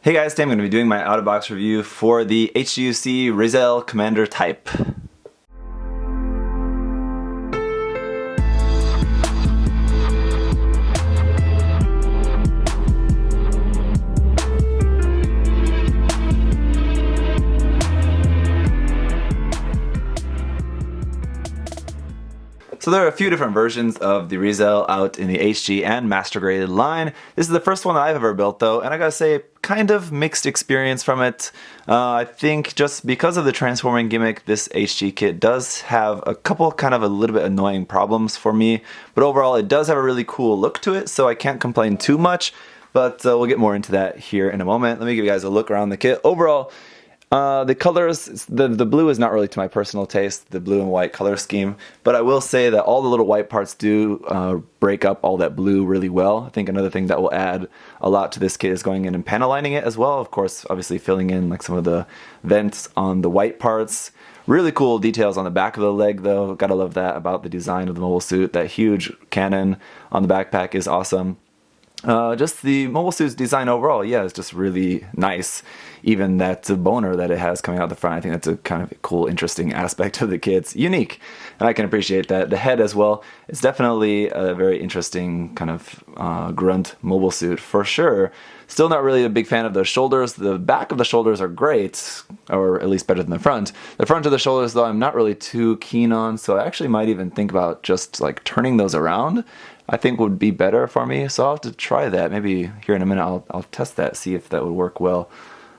Hey guys, today I'm going to be doing my out-of-box review for the HGUC ReZel Commander Type. So there are a few different versions of the ReZel out in the HG and Master Graded line. This is the first one that I've ever built though, and I gotta say, kind of mixed experience from it. I think just because of the transforming gimmick, this HG kit does have a couple kind of a little bit annoying problems for me, but overall it does have a really cool look to it, so I can't complain too much, but we'll get more into that here in a moment. Let me give you guys a look around the kit. Overall, the colors, the blue is not really to my personal taste, the blue and white color scheme, but I will say that all the little white parts do break up all that blue really well. I think another thing that will add a lot to this kit is going in and panel lining it as well. Of course, obviously filling in like some of the vents on the white parts. Really cool details on the back of the leg though, gotta love that about the design of the mobile suit. That huge cannon on the backpack is awesome. Just the mobile suit's design overall, yeah, is just really nice. Even that boner that it has coming out the front, I think that's a kind of cool, interesting aspect of the kit. It's unique, and I can appreciate that. The head as well, it's definitely a very interesting kind of grunt mobile suit for sure. Still not really a big fan of the shoulders. The back of the shoulders are great, or at least better than the front. The front of the shoulders though, I'm not really too keen on, so I actually might even think about just like turning those around. I think would be better for me, so I'll have to try that. Maybe here in a minute I'll test that, see if that would work well.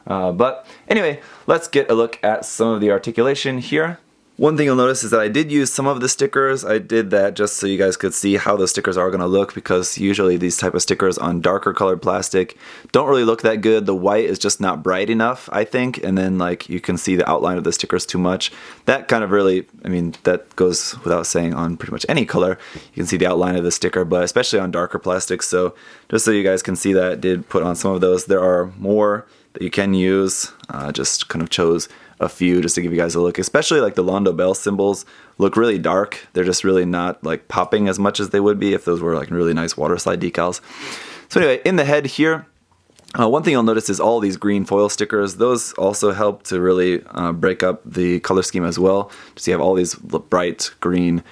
But anyway, let's get a look at some of the articulation here. One thing you'll notice is that I did use some of the stickers. I did that just so you guys could see how the stickers are going to look, because usually these type of stickers on darker colored plastic don't really look that good. The white is just not bright enough, I think, and then like you can see the outline of the stickers too much. That kind of really, I mean, that goes without saying on pretty much any color. You can see the outline of the sticker, but especially on darker plastics. So just so you guys can see that, I did put on some of those. There are more that you can use. Just kind of chose a few just to give you guys a look, especially like the Londo Bell symbols look really dark. They're just really not like popping as much as they would be if those were like really nice water slide decals. So anyway, in the head here, one thing you'll notice is all these green foil stickers. Those also help to really break up the color scheme as well. So you have all these bright green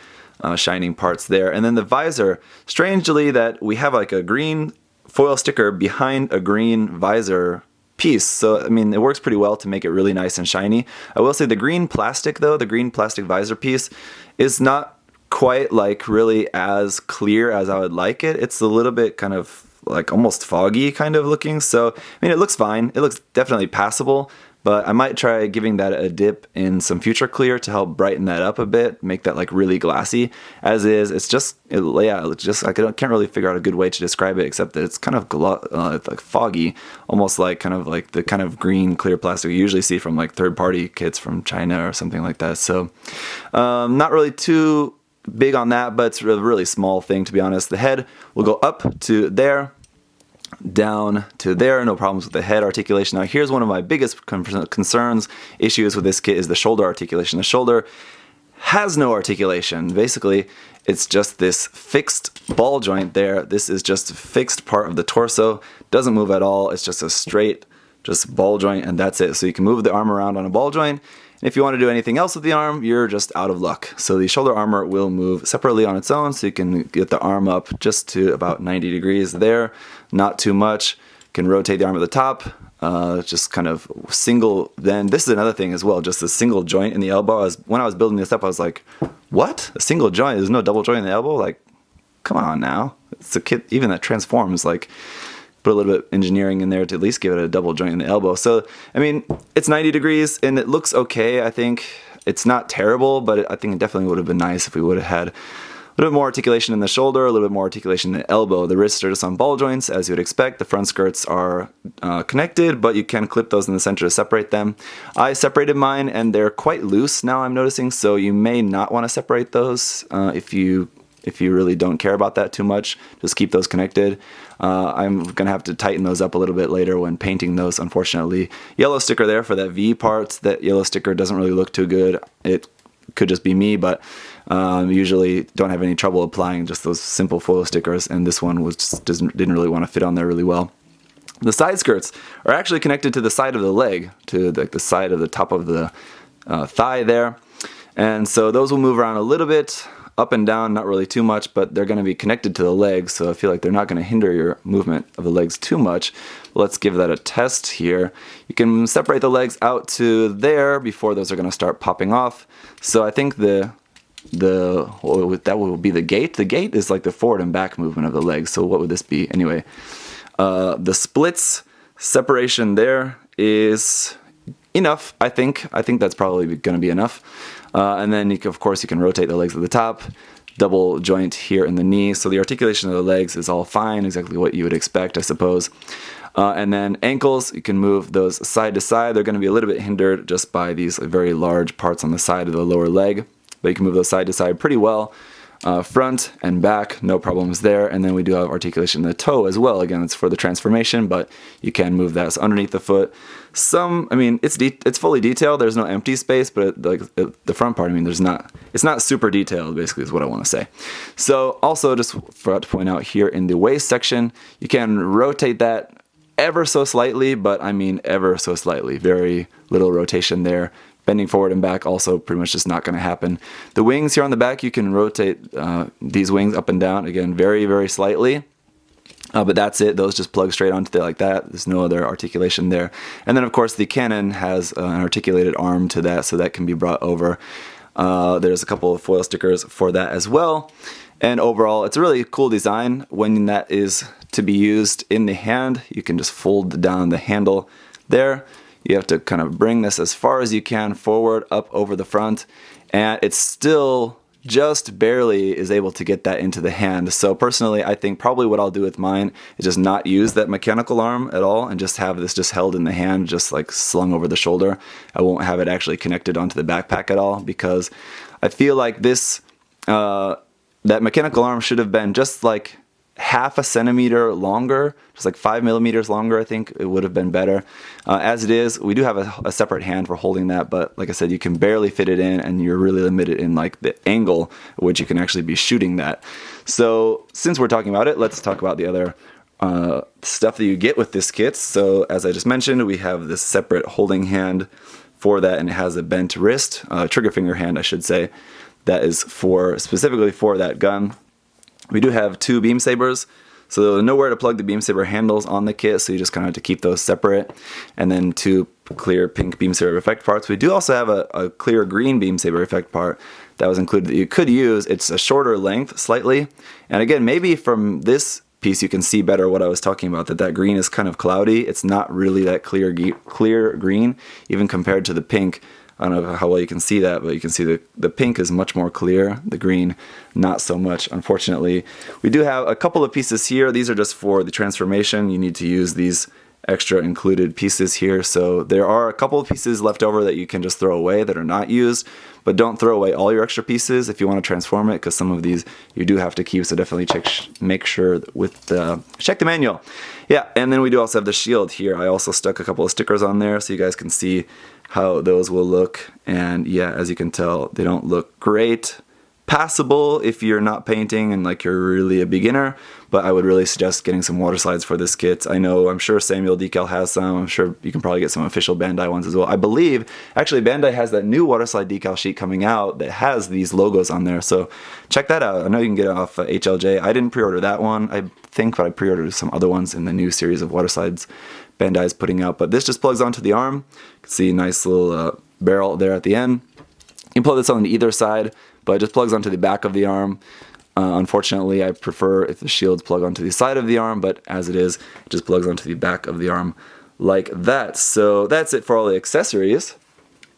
shining parts there. And then the visor, strangely that we have like a green foil sticker behind a green visor piece. So, I mean, it works pretty well to make it really nice and shiny. I will say the green plastic though, the green plastic visor piece is not quite like really as clear as I would like it. It's a little bit kind of like almost foggy kind of looking. So, I mean, it looks fine. It looks definitely passable, but I might try giving that a dip in some future clear to help brighten that up a bit, make that like really glassy. As is, it's just, it's just like I can't really figure out a good way to describe it except that it's kind of like foggy, almost like kind of like the kind of green clear plastic you usually see from like third-party kits from China or something like that. So, not really too big on that, but it's a really small thing to be honest. The head will go up to there, down to there, no problems with the head articulation. Now here's one of my biggest concerns, issues with this kit is the shoulder articulation. The shoulder has no articulation. Basically, it's just this fixed ball joint there. This is just a fixed part of the torso. Doesn't move at all. It's just a straight, just ball joint, and that's it. So you can move the arm around on a ball joint. And if you want to do anything else with the arm, you're just out of luck. So the shoulder armor will move separately on its own, so you can get the arm up just to about 90 degrees there, not too much. You can rotate the arm at the top, just kind of single. Then this is another thing as well, just a single joint in the elbow. When I was building this up, I was like, what? A single joint? There's no double joint in the elbow? Like, come on now. It's a kit even that transforms, like, put a little bit of engineering in there to at least give it a double joint in the elbow. So, I mean, it's 90 degrees and it looks okay, I think. It's not terrible, but I think it definitely would have been nice if we would have had a little bit more articulation in the shoulder, a little bit more articulation in the elbow. The wrists are just on ball joints, as you would expect. The front skirts are connected, but you can clip those in the center to separate them. I separated mine and they're quite loose now, I'm noticing, so you may not want to separate those if you really don't care about that too much. Just keep those connected. I'm going to have to tighten those up a little bit later when painting those, unfortunately. Yellow sticker there for that V part. That yellow sticker doesn't really look too good. It could just be me, but usually don't have any trouble applying just those simple foil stickers, and this one was just didn't really want to fit on there really well. The side skirts are actually connected to the side of the leg, to the side of the top of the thigh there. And so those will move around a little bit, up and down, not really too much, but they're going to be connected to the legs, so I feel like they're not going to hinder your movement of the legs too much. Let's give that a test here. You can separate the legs out to there before those are going to start popping off. So I think that will be the gate. The gate is like the forward and back movement of the legs, so what would this be? Anyway, the splits separation there is enough, I think. I think that's probably going to be enough. And then, of course, you can rotate the legs at the top, double joint here in the knee. So the articulation of the legs is all fine, exactly what you would expect, I suppose. And then ankles, you can move those side to side. They're going to be a little bit hindered just by these very large parts on the side of the lower leg. But you can move those side to side pretty well. Front and back, no problems there. And then we do have articulation in the toe as well. Again, it's for the transformation, but you can move that. So underneath the foot, it's fully detailed. There's no empty space, but like the front part, it's not super detailed, basically is what I want to say. So also just forgot to point out here in the waist section, you can rotate that ever so slightly, but I mean ever so slightly. Very little rotation there. Bending forward and back also pretty much just not going to happen. The wings here on the back, you can rotate these wings up and down, again, very, very slightly. But that's it. Those just plug straight onto there like that. There's no other articulation there. And then, of course, the cannon has an articulated arm to that, so that can be brought over. There's a couple of foil stickers for that as well. And overall, it's a really cool design. When that is to be used in the hand, you can just fold down the handle there. You have to kind of bring this as far as you can forward, up over the front, and it's still just barely is able to get that into the hand. So personally, I think probably what I'll do with mine is just not use that mechanical arm at all and just have this just held in the hand, just like slung over the shoulder. I won't have it actually connected onto the backpack at all, because I feel like this, that mechanical arm should have been just like half a centimeter longer, just like 5 millimeters longer. I think it would have been better. As it is, we do have a separate hand for holding that, but like I said, you can barely fit it in, and you're really limited in like the angle at which you can actually be shooting that. So since we're talking about it, let's talk about the other stuff that you get with this kit. So as I just mentioned, we have this separate holding hand for that, and it has a bent wrist, trigger finger hand, I should say, that is specifically for that gun. We do have 2 beam sabers, so there's nowhere to plug the beam saber handles on the kit, so you just kind of have to keep those separate. And then 2 clear pink beam saber effect parts. We do also have a clear green beam saber effect part that was included that you could use. It's a shorter length slightly, and again, maybe from this piece you can see better what I was talking about, that green is kind of cloudy. It's not really that clear green, even compared to the pink. I don't know how well you can see that, but you can see the pink is much more clear, the green not so much, unfortunately. We do have a couple of pieces here. These are just for the transformation. You need to use these extra included pieces here. So there are a couple of pieces left over that you can just throw away that are not used, but don't throw away all your extra pieces if you want to transform it, because some of these you do have to keep, so definitely make sure check the manual. Yeah, and then we do also have the shield here. I also stuck a couple of stickers on there so you guys can see how those will look, and yeah, as you can tell, they don't look great. Passable if you're not painting and like you're really a beginner, but I would really suggest getting some water slides for this kit. I'm sure Samuel Decal has some. I'm sure you can probably get some official Bandai ones as well. I believe actually Bandai has that new water slide decal sheet coming out that has these logos on there, so check that out. I know you can get it off HLJ. I didn't pre-order that one, I think, but I pre-ordered some other ones in the new series of water slides Bandai is putting out. But this just plugs onto the arm. You can see a nice little barrel there at the end. You can plug this on either side, but it just plugs onto the back of the arm. Unfortunately, I prefer if the shields plug onto the side of the arm, but as it is, it just plugs onto the back of the arm like that. So that's it for all the accessories.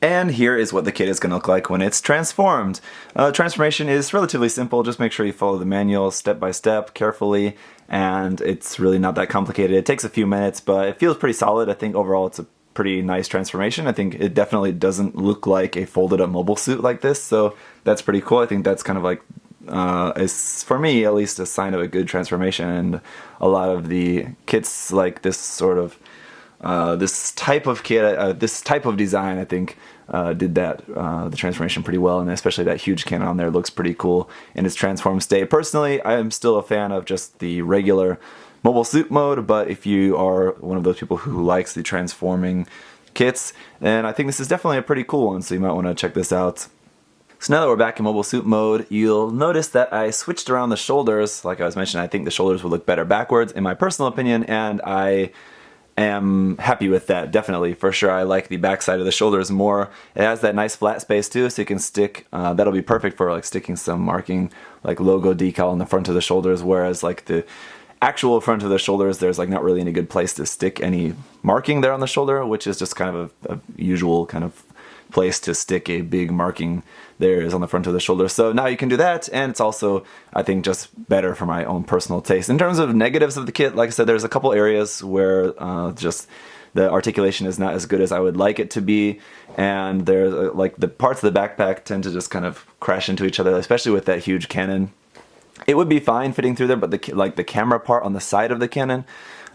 And here is what the kit is going to look like when it's transformed. Transformation is relatively simple. Just make sure you follow the manual step by step carefully, and it's really not that complicated. It takes a few minutes, but it feels pretty solid. I think overall it's a pretty nice transformation. I think it definitely doesn't look like a folded up mobile suit like this, so that's pretty cool. I think that's kind of like, is for me at least, a sign of a good transformation, and a lot of the kits like this sort of this type of kit, this type of design, I think did that the transformation pretty well, and especially that huge cannon on there looks pretty cool in its transformed state. Personally, I am still a fan of just the regular mobile suit mode, but if you are one of those people who likes the transforming kits, then I think this is definitely a pretty cool one, so you might want to check this out. So now that we're back in mobile suit mode, you'll notice that I switched around the shoulders. Like I was mentioning, I think the shoulders would look better backwards in my personal opinion, and I am happy with that, definitely. For sure, I like the back side of the shoulders more. It has that nice flat space too, so you can stick, that'll be perfect for like sticking some marking, like logo decal on the front of the shoulders, whereas like the actual front of the shoulders, there's like not really any good place to stick any marking there on the shoulder, which is just kind of a usual kind of place to stick a big marking there is on the front of the shoulder. So now you can do that, and it's also, I think, just better for my own personal taste. In terms of negatives of the kit, like I said, there's a couple areas where just the articulation is not as good as I would like it to be, and there's like the parts of the backpack tend to just kind of crash into each other, especially with that huge cannon. It would be fine fitting through there, but the camera part on the side of the cannon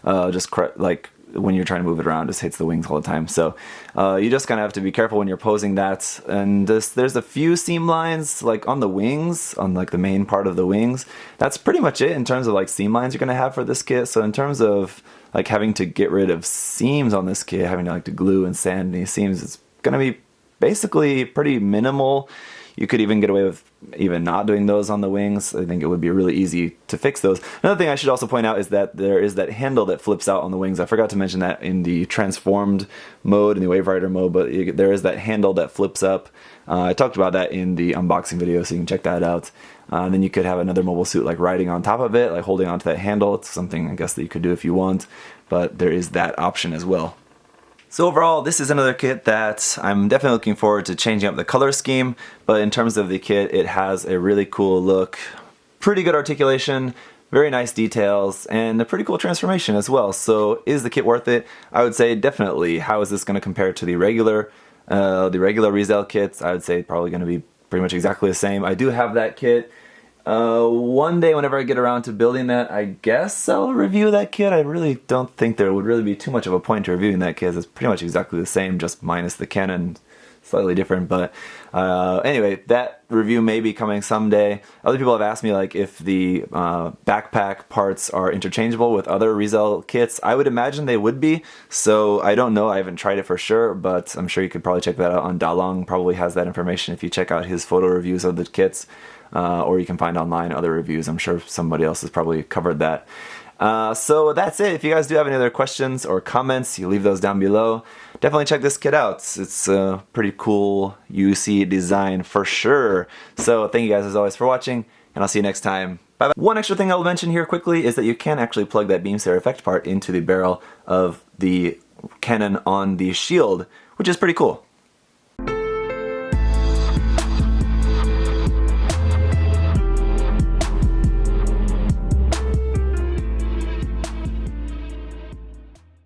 just like when you're trying to move it around, just hits the wings all the time. So you just kind of have to be careful when you're posing that. And there's a few seam lines like on the wings, on like the main part of the wings. That's pretty much it in terms of like seam lines you're going to have for this kit. So in terms of like having to get rid of seams on this kit, having to like to glue and sand these seams, it's going to be basically pretty minimal. You could even get away with even not doing those on the wings. I think it would be really easy to fix those. Another thing I should also point out is that there is that handle that flips out on the wings. I forgot to mention that in the transformed mode, in the WaveRider mode, but there is that handle that flips up. I talked about that in the unboxing video, so you can check that out. Then you could have another mobile suit like riding on top of it, like holding onto that handle. It's something I guess that you could do if you want, but there is that option as well. So overall, this is another kit that I'm definitely looking forward to changing up the color scheme, but in terms of the kit, it has a really cool look, pretty good articulation, very nice details, and a pretty cool transformation as well. So is the kit worth it? I would say definitely. How is this going to compare to the regular ReZel kits? I would say probably going to be pretty much exactly the same. I do have that kit. One day whenever I get around to building that, I guess I'll review that kit. I really don't think there would really be too much of a point to reviewing that kit. It's pretty much exactly the same, just minus the cannon, slightly different. But anyway, that review may be coming someday. Other people have asked me like if the backpack parts are interchangeable with other ReZel kits. I would imagine they would be, so I don't know. I haven't tried it for sure, but I'm sure you could probably check that out on Dalong. Probably has that information if you check out his photo reviews of the kits. Or you can find online other reviews. I'm sure somebody else has probably covered that. So that's it. If you guys do have any other questions or comments, you leave those down below. Definitely check this kit out. It's a pretty cool UC design for sure. So thank you guys as always for watching, and I'll see you next time. Bye bye. One extra thing I'll mention here quickly is that you can actually plug that beam stare effect part into the barrel of the cannon on the shield, which is pretty cool.